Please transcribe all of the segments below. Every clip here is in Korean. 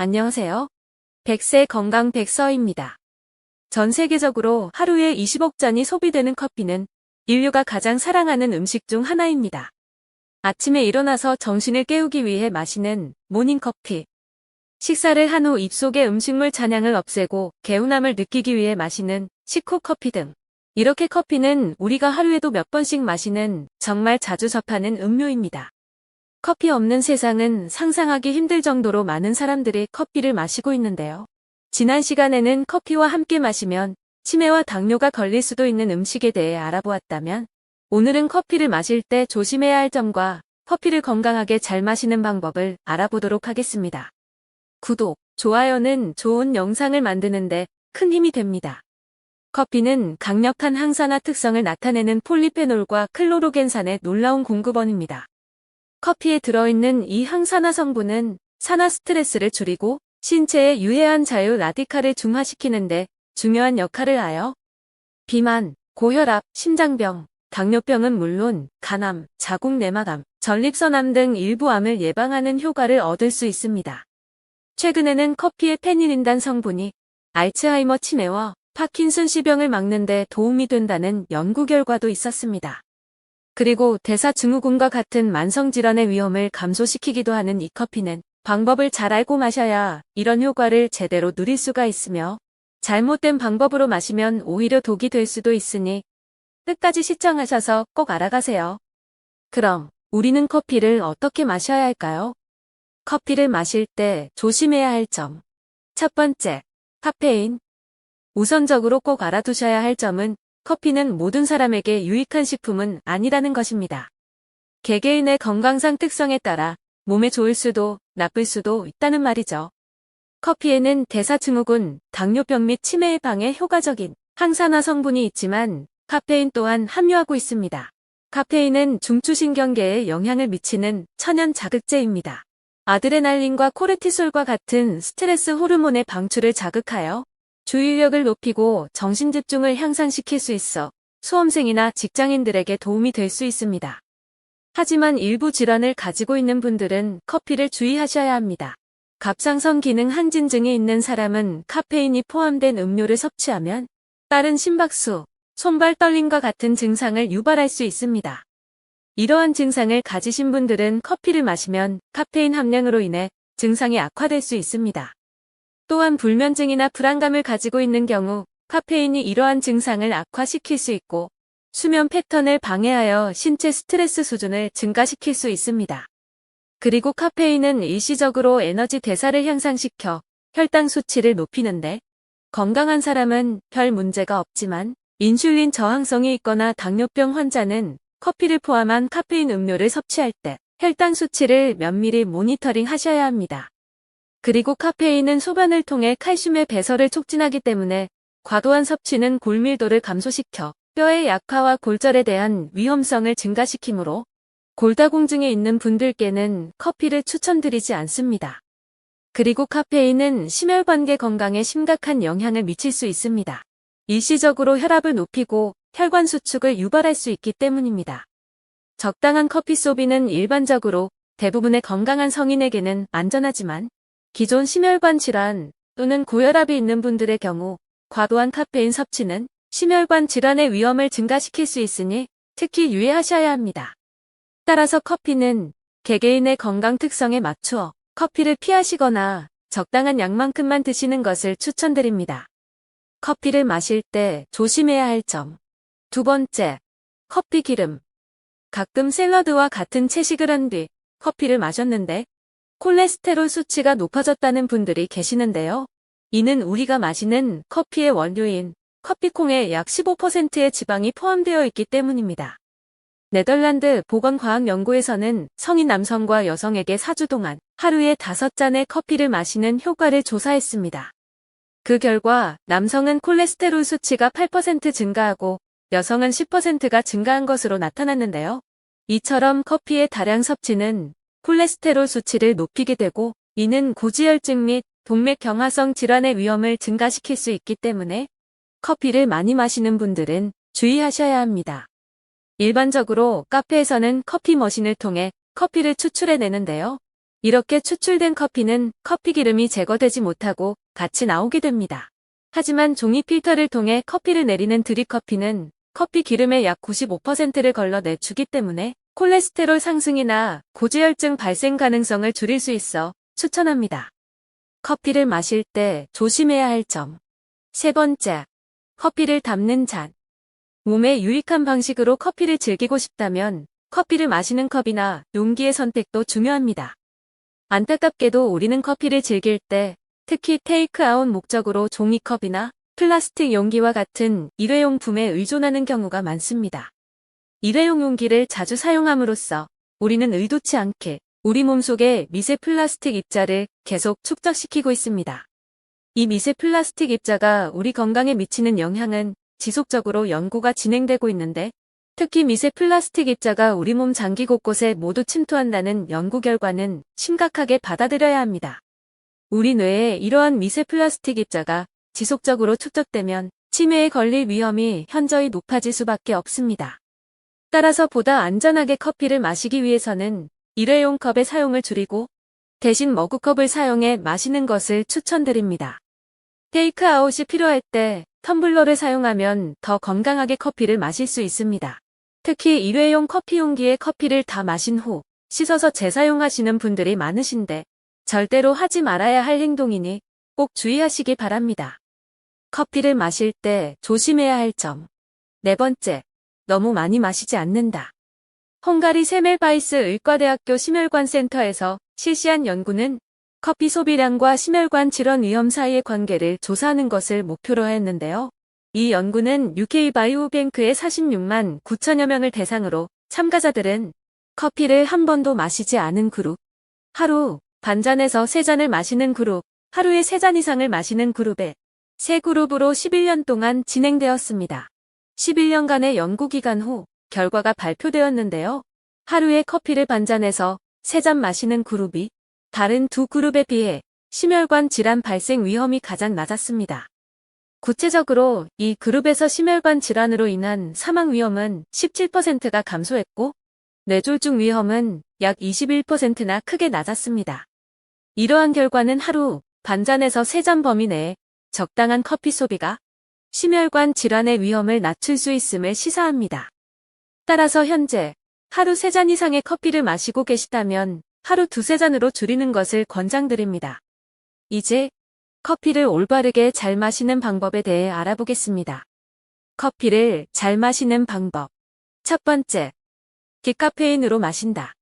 안녕하세요. 100세 건강 백서입니다. 전 세계적으로 하루에 20억 잔이 소비되는 커피는 인류가 가장 사랑하는 음식 중 하나입니다. 아침에 일어나서 정신을 깨우기 위해 마시는 모닝커피. 식사를 한 후 입속의 음식물 잔향을 없애고 개운함을 느끼기 위해 마시는 식후 커피 등. 이렇게 커피는 우리가 하루에도 몇 번씩 마시는 정말 자주 접하는 음료입니다. 커피 없는 세상은 상상하기 힘들 정도로 많은 사람들이 커피를 마시고 있는데요. 지난 시간에는 커피와 함께 마시면 치매와 당뇨가 걸릴 수도 있는 음식에 대해 알아보았다면, 오늘은 커피를 마실 때 조심해야 할 점과 커피를 건강하게 잘 마시는 방법을 알아보도록 하겠습니다. 구독, 좋아요는 좋은 영상을 만드는데 큰 힘이 됩니다. 커피는 강력한 항산화 특성을 나타내는 폴리페놀과 클로로겐산의 놀라운 공급원입니다. 커피에 들어있는 이 항산화 성분은 산화 스트레스를 줄이고 신체에 유해한 자유 라디칼을 중화시키는데 중요한 역할을 하여 비만, 고혈압, 심장병, 당뇨병은 물론 간암, 자궁 내막암, 전립선암 등 일부 암을 예방하는 효과를 얻을 수 있습니다. 최근에는 커피의 페닐린단 성분이 알츠하이머 치매와 파킨슨씨병을 막는 데 도움이 된다는 연구 결과도 있었습니다. 그리고 대사증후군과 같은 만성질환의 위험을 감소시키기도 하는 이 커피는 방법을 잘 알고 마셔야 이런 효과를 제대로 누릴 수가 있으며, 잘못된 방법으로 마시면 오히려 독이 될 수도 있으니 끝까지 시청하셔서 꼭 알아가세요. 그럼 우리는 커피를 어떻게 마셔야 할까요? 커피를 마실 때 조심해야 할 점. 첫 번째, 카페인. 우선적으로 꼭 알아두셔야 할 점은 커피는 모든 사람에게 유익한 식품은 아니라는 것입니다. 개개인의 건강상 특성에 따라 몸에 좋을 수도 나쁠 수도 있다는 말이죠. 커피에는 대사증후군, 당뇨병 및 치매 예방에 효과적인 항산화 성분이 있지만 카페인 또한 함유하고 있습니다. 카페인은 중추신경계에 영향을 미치는 천연 자극제입니다. 아드레날린과 코르티솔과 같은 스트레스 호르몬의 방출을 자극하여 주의력을 높이고 정신집중을 향상시킬 수 있어 수험생이나 직장인들에게 도움이 될 수 있습니다. 하지만 일부 질환을 가지고 있는 분들은 커피를 주의하셔야 합니다. 갑상선 기능 항진증이 있는 사람은 카페인이 포함된 음료를 섭취하면 빠른 심박수, 손발 떨림과 같은 증상을 유발할 수 있습니다. 이러한 증상을 가지신 분들은 커피를 마시면 카페인 함량으로 인해 증상이 악화될 수 있습니다. 또한 불면증이나 불안감을 가지고 있는 경우 카페인이 이러한 증상을 악화시킬 수 있고 수면 패턴을 방해하여 신체 스트레스 수준을 증가시킬 수 있습니다. 그리고 카페인은 일시적으로 에너지 대사를 향상시켜 혈당 수치를 높이는데 건강한 사람은 별 문제가 없지만 인슐린 저항성이 있거나 당뇨병 환자는 커피를 포함한 카페인 음료를 섭취할 때 혈당 수치를 면밀히 모니터링 하셔야 합니다. 그리고 카페인은 소변을 통해 칼슘의 배설을 촉진하기 때문에 과도한 섭취는 골밀도를 감소시켜 뼈의 약화와 골절에 대한 위험성을 증가시키므로 골다공증에 있는 분들께는 커피를 추천드리지 않습니다. 그리고 카페인은 심혈관계 건강에 심각한 영향을 미칠 수 있습니다. 일시적으로 혈압을 높이고 혈관 수축을 유발할 수 있기 때문입니다. 적당한 커피 소비는 일반적으로 대부분의 건강한 성인에게는 안전하지만 기존 심혈관 질환 또는 고혈압이 있는 분들의 경우 과도한 카페인 섭취는 심혈관 질환의 위험을 증가시킬 수 있으니 특히 유의하셔야 합니다. 따라서 커피는 개개인의 건강 특성에 맞추어 커피를 피하시거나 적당한 양만큼만 드시는 것을 추천드립니다. 커피를 마실 때 조심해야 할 점. 두 번째, 커피 기름. 가끔 샐러드와 같은 채식을 한 뒤 커피를 마셨는데 콜레스테롤 수치가 높아졌다는 분들이 계시는데요. 이는 우리가 마시는 커피의 원료인 커피콩에 약 15%의 지방이 포함되어 있기 때문입니다. 네덜란드 보건과학연구에서는 성인 남성과 여성에게 4주 동안 하루에 5잔의 커피를 마시는 효과를 조사했습니다. 그 결과 남성은 콜레스테롤 수치가 8% 증가하고 여성은 10%가 증가한 것으로 나타났는데요. 이처럼 커피의 다량 섭취는 콜레스테롤 수치를 높이게 되고 이는 고지혈증 및 동맥경화성 질환의 위험을 증가시킬 수 있기 때문에 커피를 많이 마시는 분들은 주의하셔야 합니다. 일반적으로 카페에서는 커피 머신을 통해 커피를 추출해내는데요. 이렇게 추출된 커피는 커피 기름이 제거되지 못하고 같이 나오게 됩니다. 하지만 종이 필터를 통해 커피를 내리는 드립커피는 커피 기름의 약 95%를 걸러내주기 때문에 콜레스테롤 상승이나 고지혈증 발생 가능성을 줄일 수 있어 추천합니다. 커피를 마실 때 조심해야 할 점. 세 번째, 커피를 담는 잔. 몸에 유익한 방식으로 커피를 즐기고 싶다면 커피를 마시는 컵이나 용기의 선택도 중요합니다. 안타깝게도 우리는 커피를 즐길 때 특히 테이크아웃 목적으로 종이컵이나 플라스틱 용기와 같은 일회용품에 의존하는 경우가 많습니다. 일회용 용기를 자주 사용함으로써 우리는 의도치 않게 우리 몸속에 미세 플라스틱 입자를 계속 축적시키고 있습니다. 이 미세 플라스틱 입자가 우리 건강에 미치는 영향은 지속적으로 연구가 진행되고 있는데 특히 미세 플라스틱 입자가 우리 몸 장기 곳곳에 모두 침투한다는 연구 결과는 심각하게 받아들여야 합니다. 우리 뇌에 이러한 미세 플라스틱 입자가 지속적으로 축적되면 치매에 걸릴 위험이 현저히 높아질 수밖에 없습니다. 따라서 보다 안전하게 커피를 마시기 위해서는 일회용 컵의 사용을 줄이고 대신 머그컵을 사용해 마시는 것을 추천드립니다. 테이크아웃이 필요할 때 텀블러를 사용하면 더 건강하게 커피를 마실 수 있습니다. 특히 일회용 커피 용기에 커피를 다 마신 후 씻어서 재사용하시는 분들이 많으신데 절대로 하지 말아야 할 행동이니 꼭 주의하시기 바랍니다. 커피를 마실 때 조심해야 할 점. 네 번째, 너무 많이 마시지 않는다. 헝가리 세멜바이스 의과대학교 심혈관센터에서 실시한 연구는 커피 소비량과 심혈관 질환 위험 사이의 관계를 조사하는 것을 목표로 했는데요. 이 연구는 UK 바이오뱅크의 46만 9천여 명을 대상으로 참가자들은 커피를 한 번도 마시지 않은 그룹, 하루 반잔에서 3잔을 마시는 그룹, 하루에 3잔 이상을 마시는 그룹에 세 그룹으로 11년 동안 진행되었습니다. 11년간의 연구 기간 후 결과가 발표되었는데요. 하루에 커피를 반잔에서 3잔 마시는 그룹이 다른 두 그룹에 비해 심혈관 질환 발생 위험이 가장 낮았습니다. 구체적으로 이 그룹에서 심혈관 질환으로 인한 사망 위험은 17%가 감소했고 뇌졸중 위험은 약 21%나 크게 낮았습니다. 이러한 결과는 하루 반잔에서 3잔 범위 내에 적당한 커피 소비가 심혈관 질환의 위험을 낮출 수 있음을 시사합니다. 따라서 현재 하루 3잔 이상의 커피를 마시고 계시다면 하루 2~3잔으로 줄이는 것을 권장드립니다. 이제 커피를 올바르게 잘 마시는 방법에 대해 알아보겠습니다. 커피를 잘 마시는 방법. 첫 번째, 디카페인으로 마신다.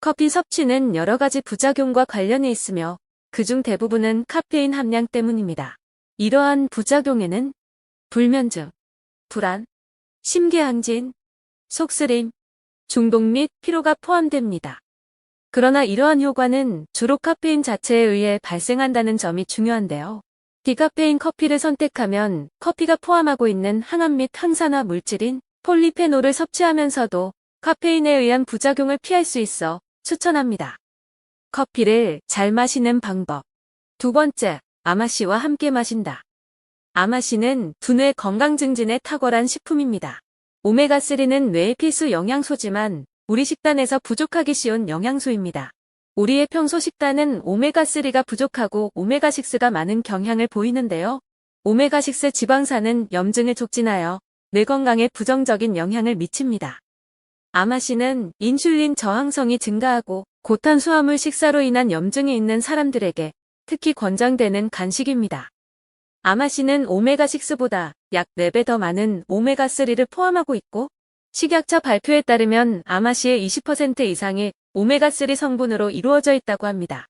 커피 섭취는 여러 가지 부작용과 관련이 있으며 그중 대부분은 카페인 함량 때문입니다. 이러한 부작용에는 불면증, 불안, 심계항진, 속쓰림, 중독 및 피로가 포함됩니다. 그러나 이러한 효과는 주로 카페인 자체에 의해 발생한다는 점이 중요한데요. 디카페인 커피를 선택하면 커피가 포함하고 있는 항암 및 항산화 물질인 폴리페놀을 섭취하면서도 카페인에 의한 부작용을 피할 수 있어 추천합니다. 커피를 잘 마시는 방법. 두 번째, 아마씨와 함께 마신다. 아마씨는 두뇌 건강 증진에 탁월한 식품입니다. 오메가3는 뇌의 필수 영양소지만 우리 식단에서 부족하기 쉬운 영양소입니다. 우리의 평소 식단은 오메가3가 부족하고 오메가6가 많은 경향을 보이는데요. 오메가6 지방산은 염증을 촉진하여 뇌 건강에 부정적인 영향을 미칩니다. 아마씨는 인슐린 저항성이 증가하고 고탄수화물 식사로 인한 염증이 있는 사람들에게 특히 권장되는 간식입니다. 아마씨는 오메가6보다 약 4배 더 많은 오메가3를 포함하고 있고 식약처 발표에 따르면 아마씨의 20% 이상이 오메가3 성분으로 이루어져 있다고 합니다.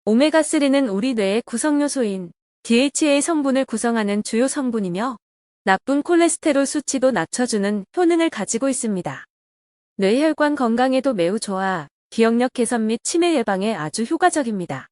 오메가3는 우리 뇌의 구성요소인 DHA 성분을 구성하는 주요 성분이며 나쁜 콜레스테롤 수치도 낮춰주는 효능을 가지고 있습니다. 뇌혈관 건강에도 매우 좋아 기억력 개선 및 치매 예방에 아주 효과적입니다.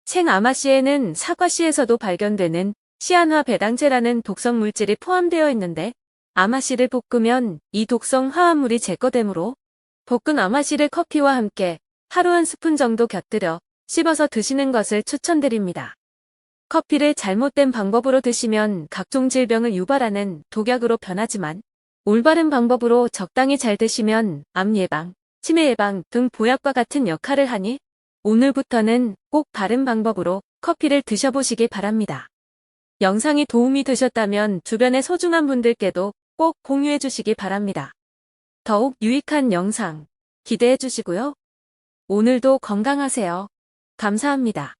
생아마씨에는 사과씨에서도 발견되는 시안화 배당제라는 독성 물질이 포함되어 있는데 아마씨를 볶으면 이 독성 화합물이 제거되므로 볶은 아마씨를 커피와 함께 하루 1스푼 정도 곁들여 씹어서 드시는 것을 추천드립니다. 커피를 잘못된 방법으로 드시면 각종 질병을 유발하는 독약으로 변하지만 올바른 방법으로 적당히 잘 드시면 암 예방, 치매 예방 등 보약과 같은 역할을 하니 오늘부터는 꼭 바른 방법으로 커피를 드셔보시기 바랍니다. 영상이 도움이 되셨다면 주변의 소중한 분들께도 꼭 공유해 주시기 바랍니다. 더욱 유익한 영상 기대해 주시고요. 오늘도 건강하세요. 감사합니다.